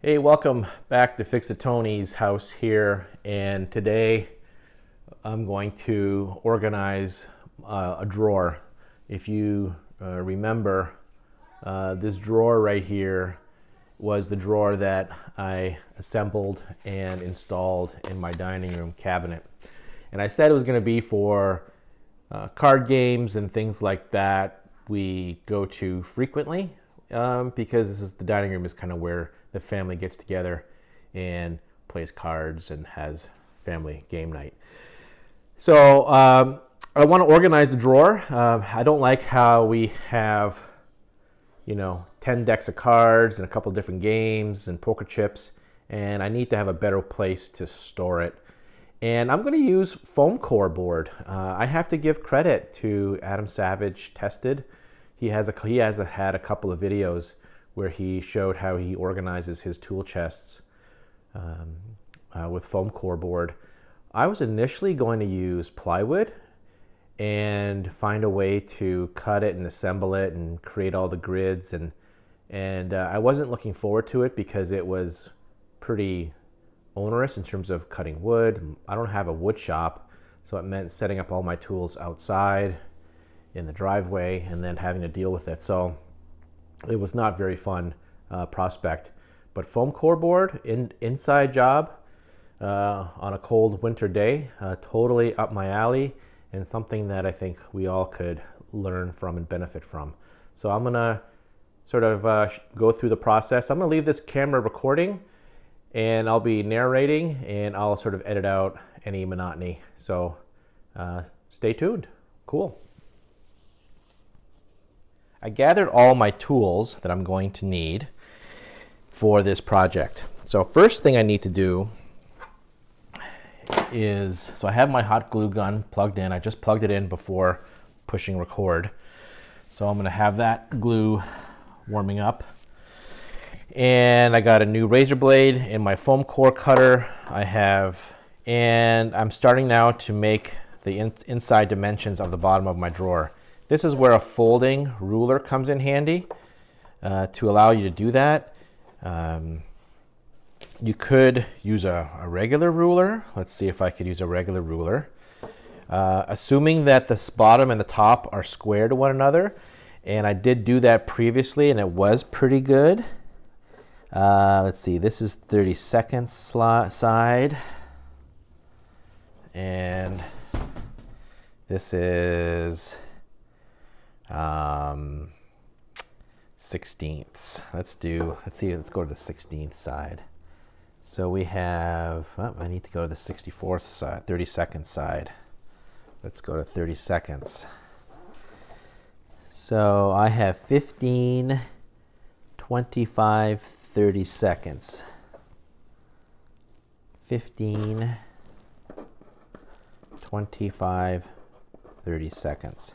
Hey, welcome back to Fix-It-Tony's house here, and today I'm going to organize a drawer. If you remember, this drawer right here was the drawer that I assembled and installed in my dining room cabinet. And I said it was going to be for card games and things like that we go to frequently, because the dining room is kind of where the family gets together and plays cards and has family game night. So I want to organize the drawer. I don't like how we have, 10 decks of cards and a couple different games and poker chips, and I need to have a better place to store it. And I'm going to use foam core board. I have to give credit to Adam Savage Tested. He has had a couple of videos where he showed how he organizes his tool chests with foam core board. I was initially going to use plywood and find a way to cut it and assemble it and create all the grids, and I wasn't looking forward to it because it was pretty onerous in terms of cutting wood. I don't have a wood shop, so it meant setting up all my tools outside in the driveway and then having to deal with it. So it was not very fun prospect. But foam core board, inside job on a cold winter day, totally up my alley, and something that I think we all could learn from and benefit from. So I'm gonna sort of go through the process. I'm gonna leave this camera recording, and I'll be narrating, and I'll sort of edit out any monotony. So stay tuned. Cool. I gathered all my tools that I'm going to need for this project. So first thing I need to do is, so I have my hot glue gun plugged in. I just plugged it in before pushing record. So I'm gonna have that glue warming up. And I got a new razor blade in my foam core cutter. And I'm starting now to make the inside dimensions of the bottom of my drawer. This is where a folding ruler comes in handy to allow you to do that. You could use a regular ruler. Let's see if I could use a regular ruler. Assuming that the bottom and the top are square to one another, and I did do that previously and it was pretty good. Let's see, this is 32nd side, and this is 16ths. Let's go to the 16th side. So we have, I need to go to the 64th side, 32nd side. Let's go to 32nds. So I have 15, 25, 32nds. 15, 25, 32nds.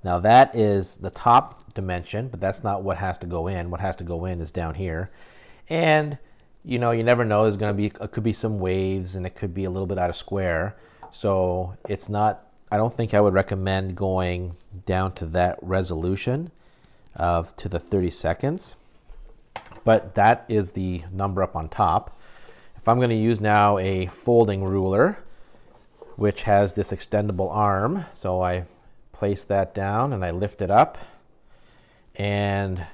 Now that is the top dimension, but that's not what has to go in. What has to go in is down here. And you never know, it could be some waves and it could be a little bit out of square. So I don't think I would recommend going down to that resolution to the 32nds, but that is the number up on top. If I'm going to use now a folding ruler, which has this extendable arm, so I place that down and I lift it up, and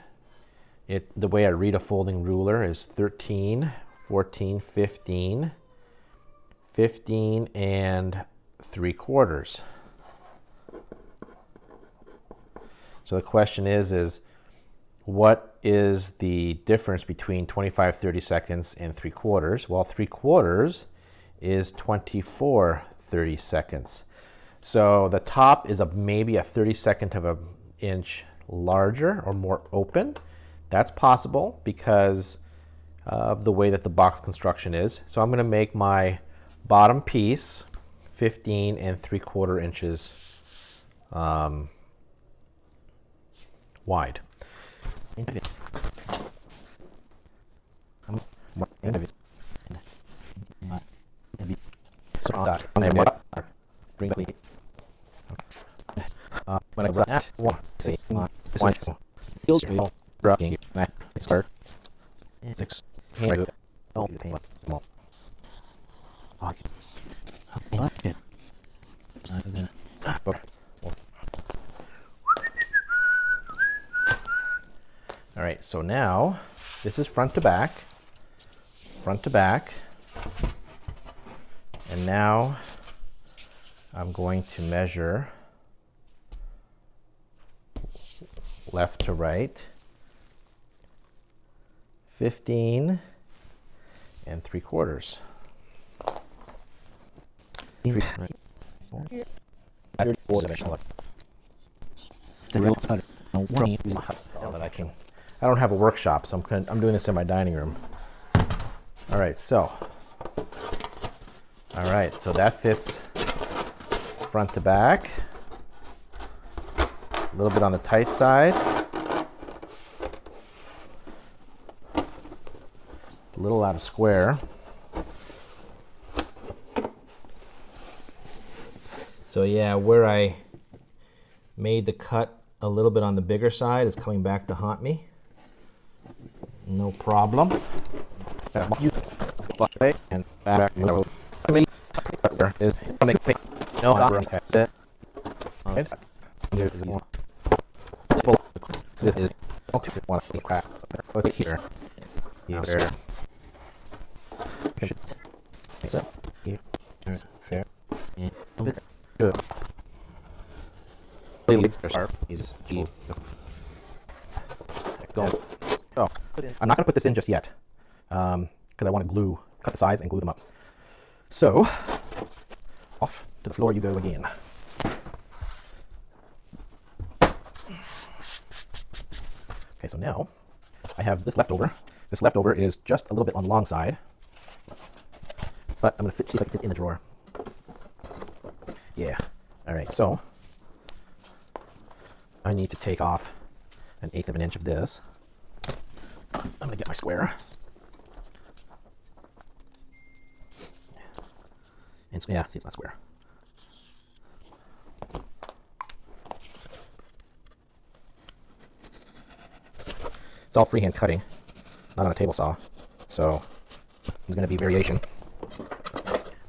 the way I read a folding ruler is 13, 14, 15, 15 and 3/4. So the question is what is the difference between 25 32nds and 3/4? Well, 3/4 is 24 32nds. So the top is maybe a 32nd of an inch larger or more open. That's possible because of the way that the box construction is. So I'm going to make my bottom piece 15 and 3/4 inches wide. When I got one, see, one, skills, rocking, start, 6, hand. Oh, come on. Good. All right, so now this is front to back, and now I'm going to measure left to right, 15 3/4. I don't have a workshop, so I'm doing this in my dining room. All right, so that fits front to back. A little bit on the tight side. A little out of square. So yeah, where I made the cut a little bit on the bigger side is coming back to haunt me. No problem. And back is no this is one crack here. Here. So here. Fair. And good. Go. Oh, I'm not going to put this in just yet because I want to cut the sides and glue them up. So, off to the floor you go again. Okay, so now I have this leftover. This leftover is just a little bit on the long side, but I'm going to see if I can fit it in the drawer. Yeah. All right, so I need to take off 1/8 of an inch of this. I'm going to get my square. And yeah, see, it's not square. It's all freehand cutting, not on a table saw, so there's going to be variation.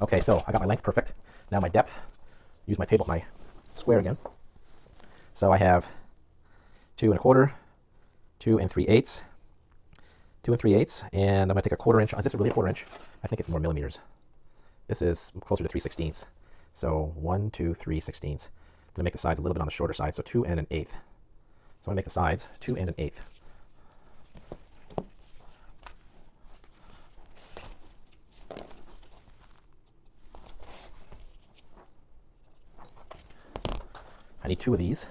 Okay, so I got my length perfect. Now my depth, use my square again. So I have 2 1/4, 2 3/8, 2 3/8, and I'm going to take a 1/4 inch. Is this really a 1/4 inch? I think it's more millimeters. This is closer to 3/16. So 1, 2, 3/16. I'm going to make the sides a little bit on the shorter side, so 2 1/8. So I'm going to make the sides 2 1/8. I need 2 of these.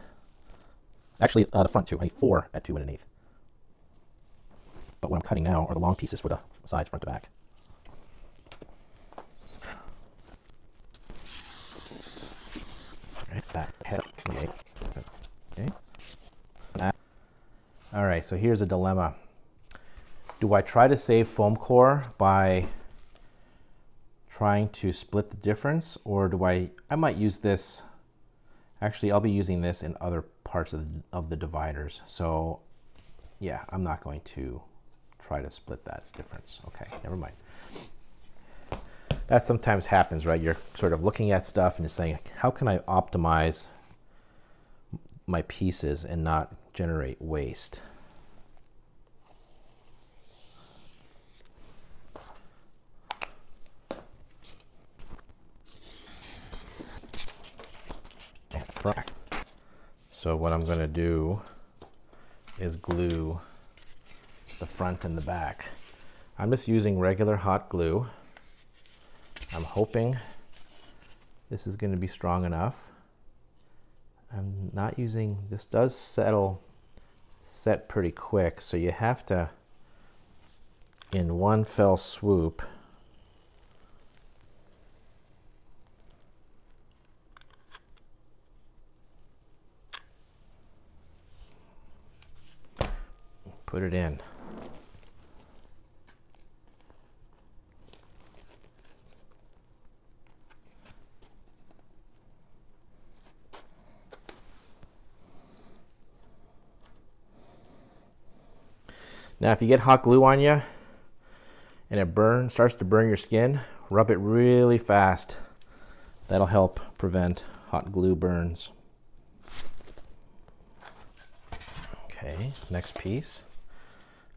Actually, the front 2. I need 4 at 2 1/8. But what I'm cutting now are the long pieces for the sides, front to back. All right, back. Okay. All right, so here's a dilemma. Do I try to save foam core by trying to split the difference, or do I might use this. Actually, I'll be using this in other parts of the dividers. So yeah, I'm not going to try to split that difference. Okay, never mind. That sometimes happens, right? You're sort of looking at stuff and you're saying, how can I optimize my pieces and not generate waste? So what I'm going to do is glue the front and the back. I'm just using regular hot glue. I'm hoping this is going to be strong enough. I'm not using, this does set pretty quick, so you have to, in one fell swoop, put it in. Now, if you get hot glue on you, and it starts to burn your skin, rub it really fast. That'll help prevent hot glue burns. Okay, next piece.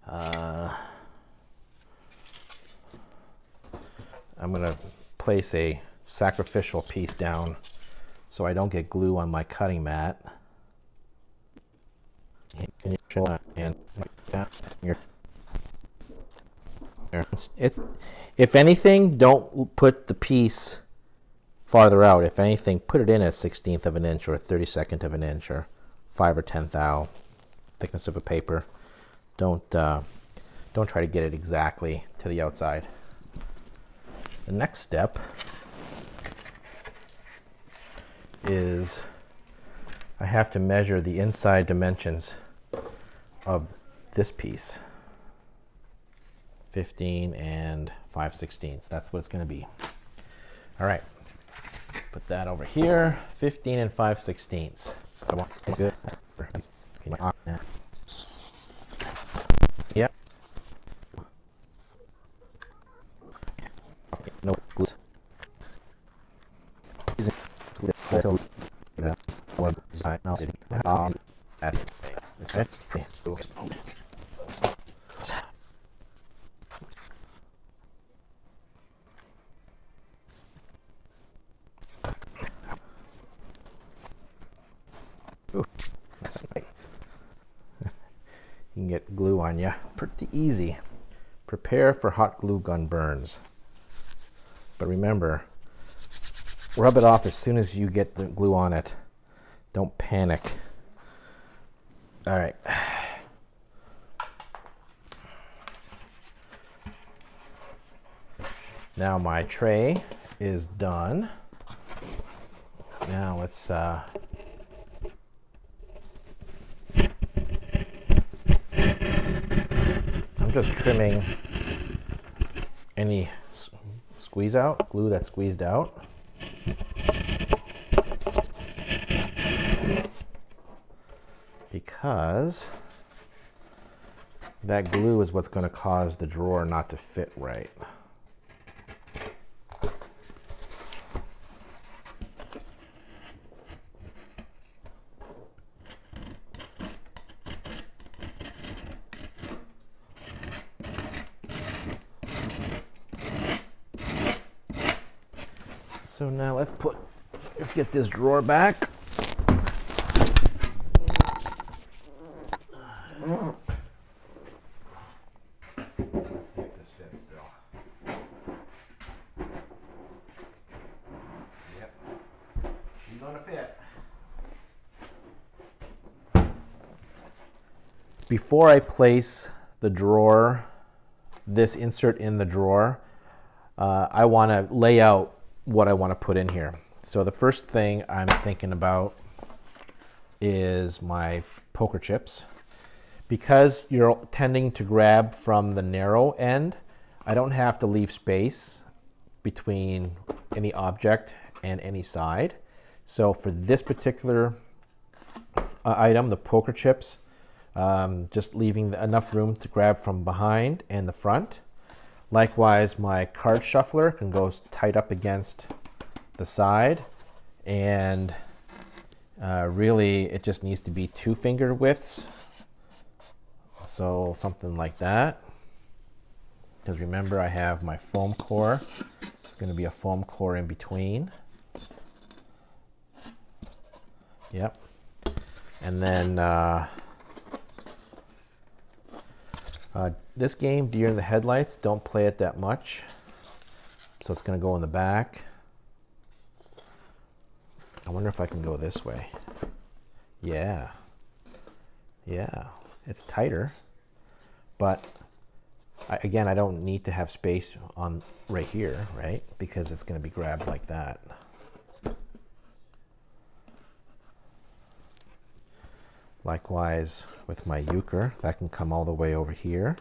I'm gonna place a sacrificial piece down so I don't get glue on my cutting mat. If anything, don't put the piece farther out. If anything, put it in a 1/16 of an inch or a 32nd of an inch or 5 or 10 thou thickness of a paper. Don't try to get it exactly to the outside. The next step is I have to measure the inside dimensions of this piece. 15 and 5/16. That's what it's going to be. All right. Put that over here. 15 and 5/16. Come on. That's good. Yep. No glue. You can get glue on you pretty easy. Prepare for hot glue gun burns. But remember, rub it off as soon as you get the glue on it. Don't panic. All right. Now my tray is done. Now let's I'm just trimming any squeeze out, glue that's squeezed out. Because that glue is what's going to cause the drawer not to fit right. So now let's get this drawer back. Let's see if this fits still. Yep, she's gonna fit. Before I place the drawer, this insert in the drawer, I want to lay out what I want to put in here. So the first thing I'm thinking about is my poker chips. Because you're tending to grab from the narrow end, I don't have to leave space between any object and any side. So for this particular item, the poker chips, just leaving enough room to grab from behind and the front. Likewise, my card shuffler can go tight up against the side, and really it just needs to be 2 finger widths. So something like that. Because remember, I have my foam core. It's going to be a foam core in between. Yep. And then this game, Deer in the Headlights, don't play it that much. So it's going to go in the back. I wonder if I can go this way. Yeah. Yeah. It's tighter. But again, I don't need to have space on right here, right? Because it's going to be grabbed like that. Likewise with my euchre, that can come all the way over here.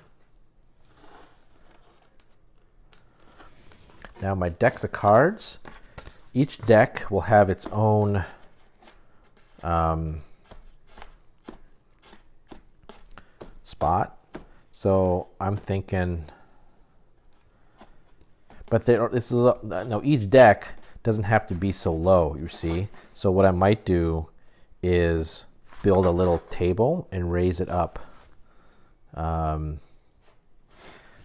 Now my decks of cards, each deck will have its own spot. So I'm thinking But this is now each deck doesn't have to be so low, you see. So what I might do is build a little table and raise it up.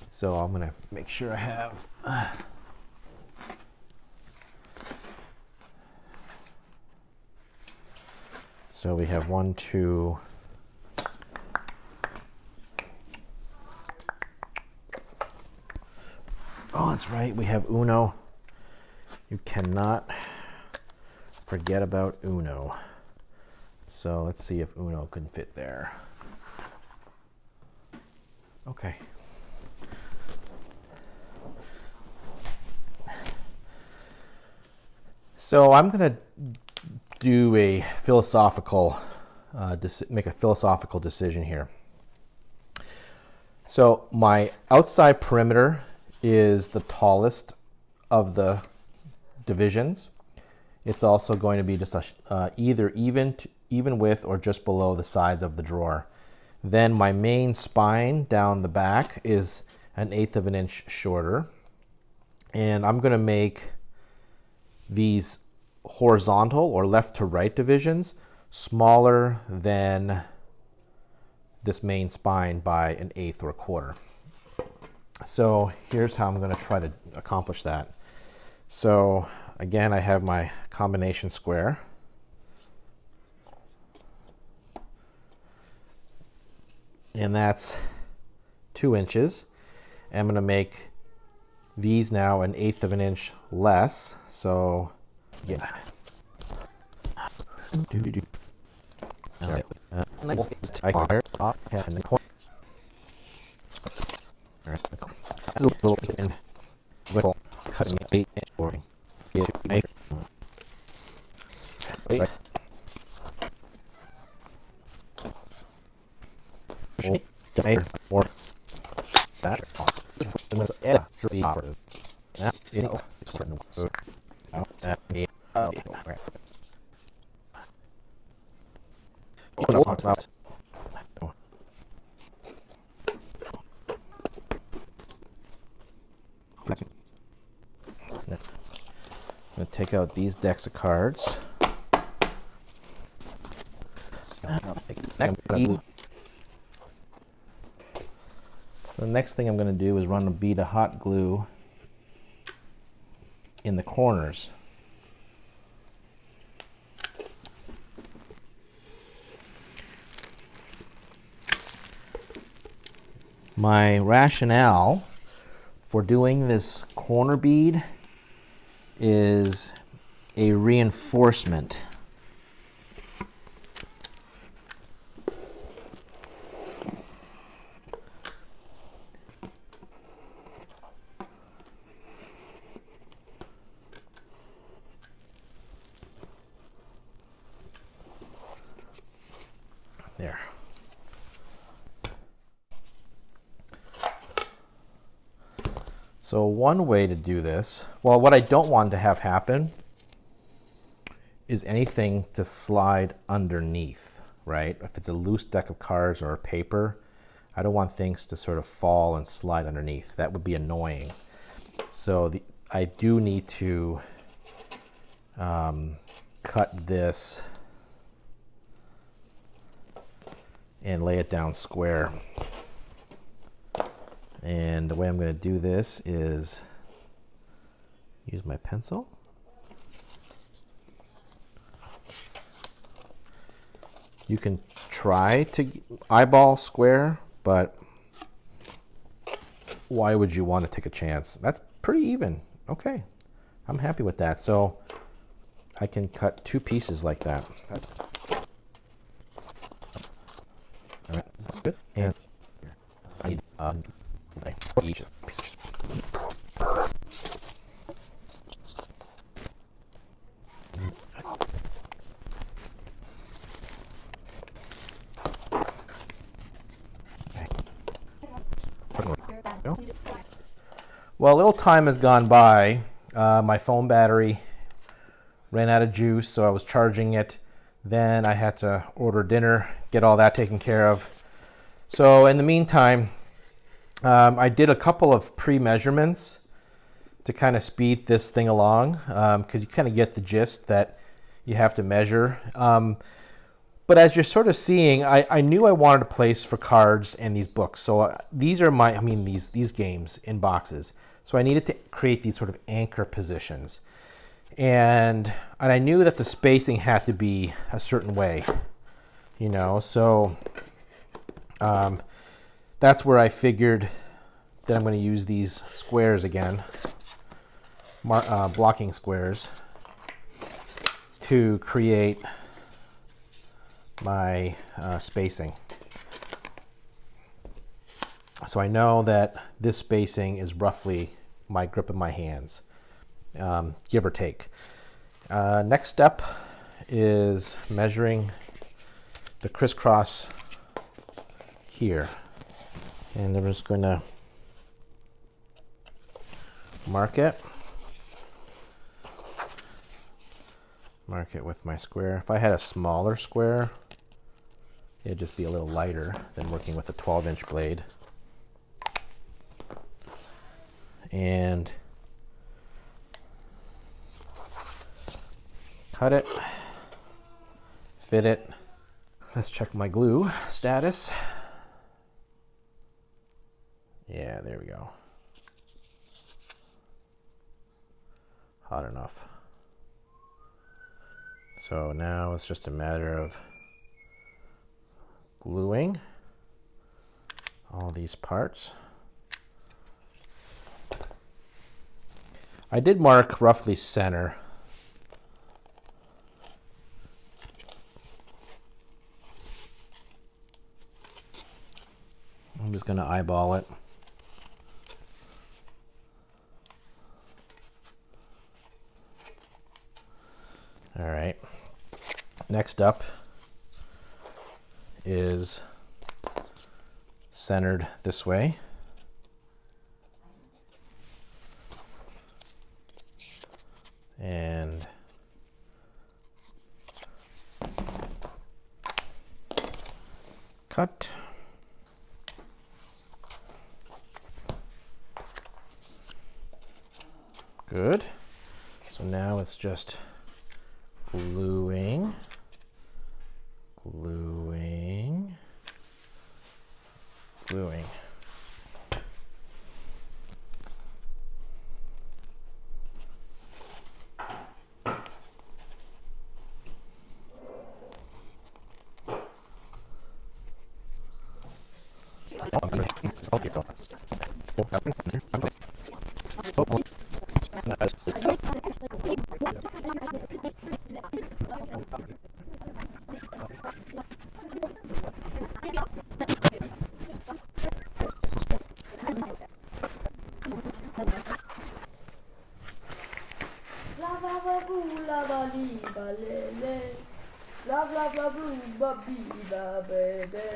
So I'm gonna make sure I have so we have 1, 2. Oh, that's right, we have Uno. You cannot forget about Uno. So let's see if Uno can fit there. Okay. So I'm going to do a philosophical, make a philosophical decision here. So my outside perimeter is the tallest of the divisions. It's also going to be just either even with or just below the sides of the drawer. Then my main spine down the back is 1/8 of an inch shorter. And I'm going to make these horizontal or left to right divisions smaller than this main spine by 1/8 or 1/4. So here's how I'm going to try to accomplish that. So again, I have my combination square. And that's 2 inches. I'm going to make these now 1/8 of an inch less. So yeah. I'm going to take out these decks of cards. So the next thing I'm going to do is run a bead of hot glue in the corners. My rationale for doing this corner bead is a reinforcement. There. So one way to do this, well, what I don't want to have happen is anything to slide underneath, right? If it's a loose deck of cards or paper, I don't want things to sort of fall and slide underneath. That would be annoying. So I do need to cut this and lay it down square. And the way I'm going to do this is use my pencil. You can try to eyeball square, but why would you want to take a chance? That's pretty even. Okay, I'm happy with that. So I can cut 2 pieces like that. All right, that's good. And I need each piece. Well, a little time has gone by. My phone battery ran out of juice, so I was charging it. Then I had to order dinner, get all that taken care of. So in the meantime, I did a couple of pre-measurements to kind of speed this thing along, because you kind of get the gist that you have to measure. But as you're sort of seeing, I knew I wanted a place for cards and these books. So these are these games in boxes. So I needed to create these sort of anchor positions. And I knew that the spacing had to be a certain way, so that's where I figured that I'm going to use these squares again, blocking squares, to create my spacing. So I know that this spacing is roughly my grip of my hands, give or take. Next step is measuring the crisscross here. And I'm just going to mark it with my square. If I had a smaller square, it'd just be a little lighter than working with a 12-inch blade. And cut it, fit it. Let's check my glue status. Yeah, there we go. Hot enough. So now it's just a matter of gluing all these parts. I did mark roughly center. I'm just going to eyeball it. All right. Next up is centered this way. And cut. Good. So now it's just gluing, gluing, gluing. Blah blah blah boo la ba lee ba le le. Blah blah blah boo ba bee ba baby.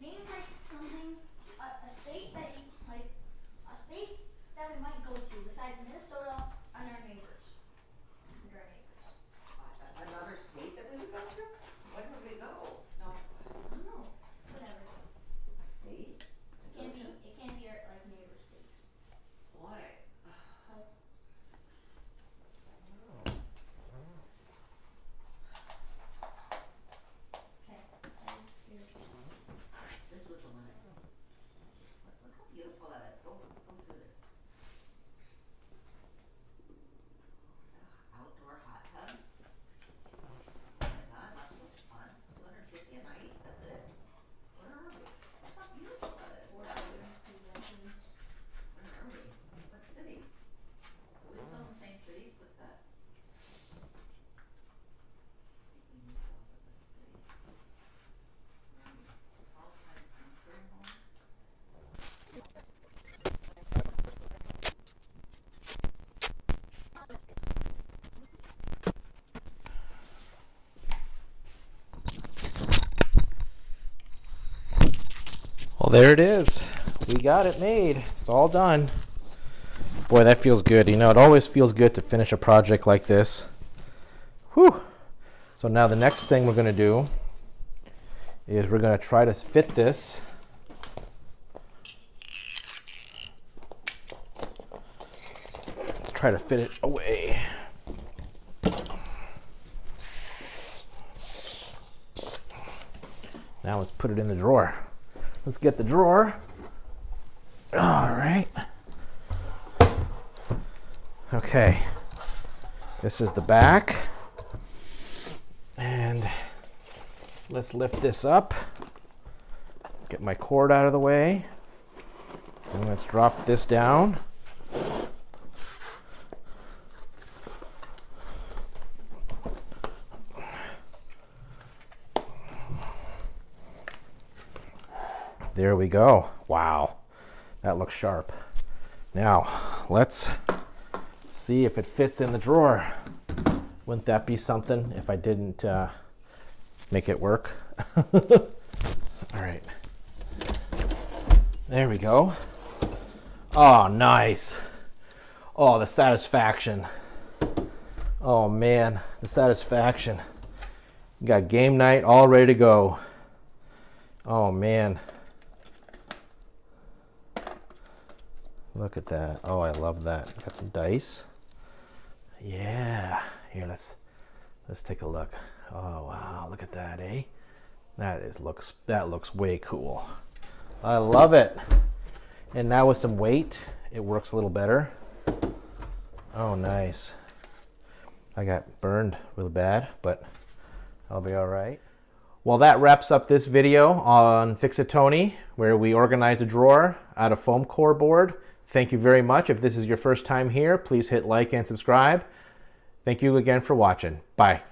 Name like something, a state that you, like a state that we might go to besides Minnesota and our neighbors. Another state that we would go to? When would we go? No. I don't know. Whatever. A state? Well, there it is. We got it made. It's all done. Boy, that feels good. You know, it always feels good to finish a project like this. Whew. So now the next thing we're going to do is we're going to try to fit this try to fit it away. Now let's put it in the drawer. Let's get the drawer. All right. Okay. This is the back. And let's lift this up. Get my cord out of the way. And let's drop this down. There we go. Wow, that looks sharp. Now, let's see if it fits in the drawer. Wouldn't that be something if I didn't make it work? All right. There we go. Oh, nice. Oh, the satisfaction. Oh, man, the satisfaction. You got game night all ready to go. Oh, man. Look at that. Oh, I love that. Got some dice. Yeah. Here, let's take a look. Oh, wow. Look at that, eh? That looks way cool. I love it. And now with some weight, it works a little better. Oh, nice. I got burned really bad, but I'll be all right. Well, that wraps up this video on Fix-A-Tony, where we organize a drawer out of foam core board. Thank you very much. If this is your first time here, please hit like and subscribe. Thank you again for watching. Bye.